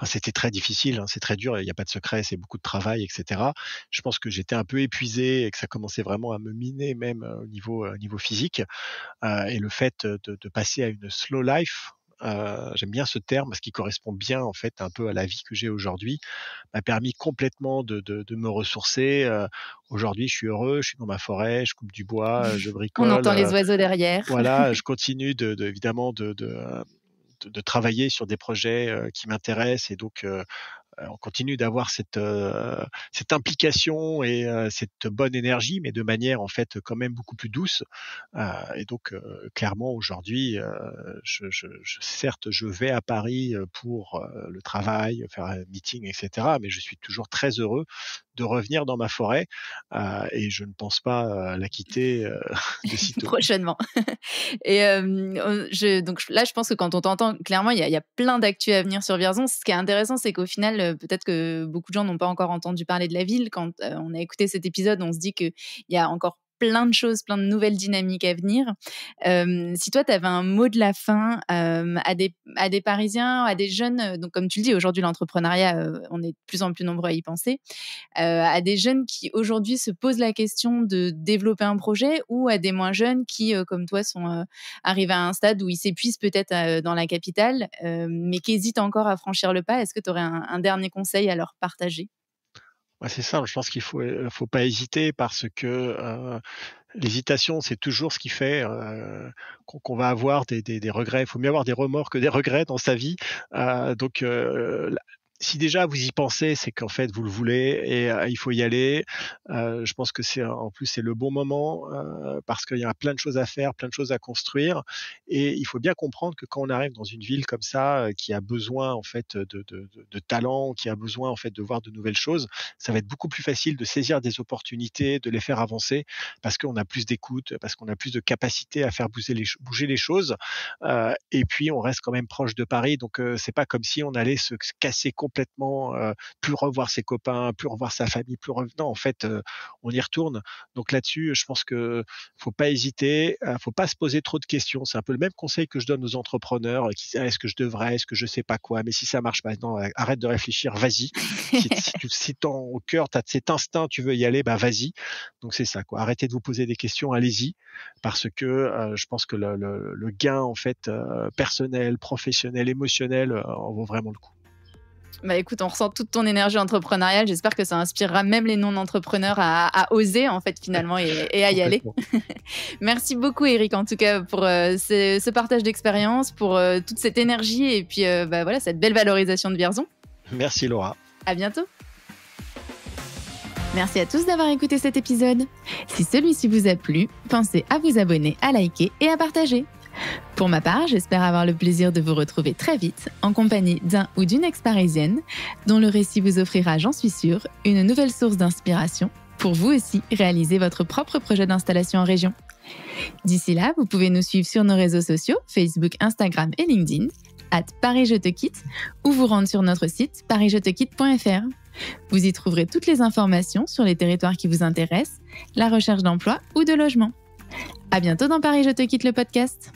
c'était très difficile, hein, c'est très dur, il y a pas de secret, c'est beaucoup de travail, et cetera. Je pense que j'étais un peu épuisé et que ça commençait vraiment à me miner, même, au niveau physique, et le fait de passer à une slow life, j'aime bien ce terme parce qu'il correspond bien, en fait, un peu à la vie que j'ai aujourd'hui, m'a permis complètement de me ressourcer. Aujourd'hui, je suis heureux, je suis dans ma forêt, je coupe du bois, je On bricole, entend les oiseaux derrière. voilà, je continue évidemment de travailler sur des projets, qui m'intéressent, et donc on continue d'avoir cette implication et cette bonne énergie, mais de manière, en fait, quand même beaucoup plus douce. Et donc clairement aujourd'hui, certes, je vais à Paris, pour, le travail, faire un meeting, et cetera, mais je suis toujours très heureux de revenir dans ma forêt, et je ne pense pas, la quitter, de sitôt. Prochainement. Et là, je pense que quand on t'entend, clairement, il y a plein d'actu à venir sur Vierzon. Ce qui est intéressant, c'est qu'au final, peut-être que beaucoup de gens n'ont pas encore entendu parler de la ville. Quand, on a écouté cet épisode, on se dit qu'il y a encore plein de choses, plein de nouvelles dynamiques à venir. Si toi, tu avais un mot de la fin, à des Parisiens, à des jeunes, donc comme tu le dis, aujourd'hui, l'entrepreneuriat, on est de plus en plus nombreux à y penser. À des jeunes qui aujourd'hui se posent la question de développer un projet ou à des moins jeunes qui, comme toi, sont arrivés à un stade où ils s'épuisent peut-être dans la capitale, mais qui hésitent encore à franchir le pas. Est-ce que tu aurais un dernier conseil à leur partager? Ouais, c'est ça, je pense qu'il faut pas hésiter, parce que l'hésitation, c'est toujours ce qui fait, qu'on va avoir des regrets. Il faut mieux avoir des remords que des regrets dans sa vie. Donc si déjà vous y pensez, c'est qu'en fait vous le voulez et il faut y aller. Je pense que en plus c'est le bon moment parce qu'il y a plein de choses à faire, plein de choses à construire et il faut bien comprendre que quand on arrive dans une ville comme ça qui a besoin en fait de talent, qui a besoin en fait de voir de nouvelles choses, ça va être beaucoup plus facile de saisir des opportunités, de les faire avancer parce qu'on a plus d'écoute, parce qu'on a plus de capacité à faire bouger les choses et puis on reste quand même proche de Paris, donc c'est pas comme si on allait se casser complètement, plus revoir ses copains, plus revoir sa famille, non, en fait, on y retourne. Donc là-dessus, je pense que faut pas hésiter, faut pas se poser trop de questions. C'est un peu le même conseil que je donne aux entrepreneurs qui disent: «Est-ce que je devrais? Est-ce que je sais pas quoi? Mais si ça marche pas, non, arrête de réfléchir, vas-y. Si au cœur, tu as cet instinct, tu veux y aller, bah vas-y». Donc c'est ça, quoi. Arrêtez de vous poser des questions, allez-y, parce que je pense que le gain en fait personnel, professionnel, émotionnel en vaut vraiment le coup. Bah écoute, on ressent toute ton énergie entrepreneuriale. J'espère que ça inspirera même les non-entrepreneurs à oser en fait finalement et à y aller. Merci beaucoup Eric en tout cas pour ce partage d'expérience, pour toute cette énergie et puis voilà, cette belle valorisation de Vierzon. Merci Laura. À bientôt. Merci à tous d'avoir écouté cet épisode. Si celui-ci vous a plu, pensez à vous abonner, à liker et à partager. Pour ma part, j'espère avoir le plaisir de vous retrouver très vite en compagnie d'un ou d'une ex-parisienne dont le récit vous offrira, j'en suis sûre, une nouvelle source d'inspiration pour vous aussi réaliser votre propre projet d'installation en région. D'ici là, vous pouvez nous suivre sur nos réseaux sociaux, Facebook, Instagram et LinkedIn, @ParisJeTeQuitte, ou vous rendre sur notre site parisjetequitte.fr. Vous y trouverez toutes les informations sur les territoires qui vous intéressent, la recherche d'emploi ou de logement. À bientôt dans Paris Je te quitte le podcast.